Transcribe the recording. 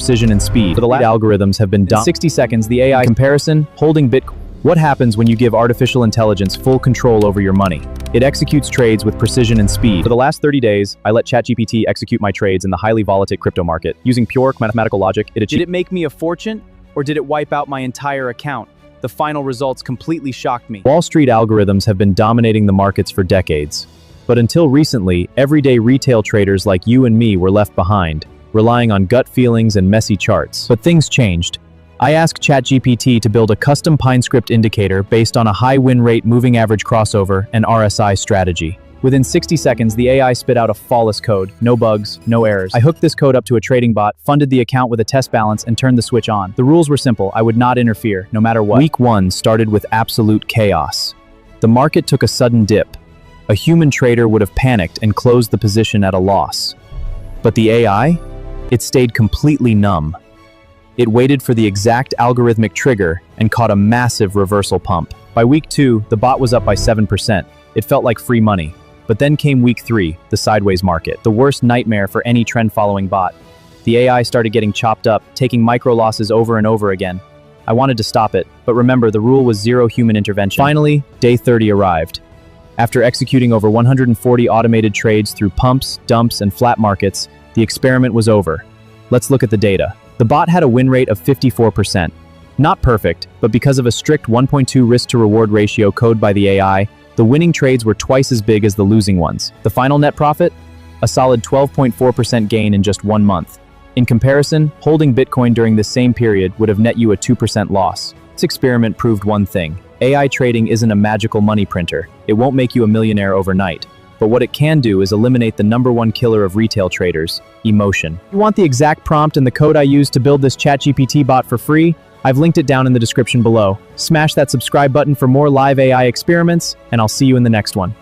precision and speed. For the last algorithms have been done. In 60 seconds, the AI comparison, holding Bitcoin. What happens when you give artificial intelligence full control over your money? It executes trades with precision and speed. For the last 30 days, I let ChatGPT execute my trades in the highly volatile crypto market. Using pure mathematical logic, Did it make me a fortune, or did it wipe out my entire account? The final results completely shocked me. Wall Street algorithms have been dominating the markets for decades. But until recently, everyday retail traders like you and me were left behind, relying on gut feelings and messy charts. But things changed. I asked ChatGPT to build a custom PineScript indicator based on a high win rate moving average crossover and RSI strategy. Within 60 seconds, the AI spit out a flawless code, no bugs, no errors. I hooked this code up to a trading bot, funded the account with a test balance, and turned the switch on. The rules were simple. I would not interfere, no matter what. Week 1 started with absolute chaos. The market took a sudden dip. A human trader would have panicked and closed the position at a loss. But the AI? It stayed completely numb. It waited for the exact algorithmic trigger and caught a massive reversal pump. By week 2, the bot was up by 7%. It felt like free money. But then came week 3, the sideways market, the worst nightmare for any trend-following bot. The AI started getting chopped up, taking micro losses over and over again. I wanted to stop it, but remember, the rule was zero human intervention. Finally, day 30 arrived. After executing over 140 automated trades through pumps, dumps, and flat markets, the experiment was over. Let's look at the data. The bot had a win rate of 54%. Not perfect, but because of a strict 1.2 risk-to-reward ratio code by the AI, the winning trades were twice as big as the losing ones. The final net profit? A solid 12.4% gain in just 1 month. In comparison, holding Bitcoin during this same period would have net you a 2% loss. This experiment proved one thing. AI trading isn't a magical money printer. It won't make you a millionaire overnight. But what it can do is eliminate the #1 killer of retail traders, emotion. You want the exact prompt and the code I used to build this ChatGPT bot for free? I've linked it down in the description below. Smash that subscribe button for more live AI experiments, and I'll see you in the next one.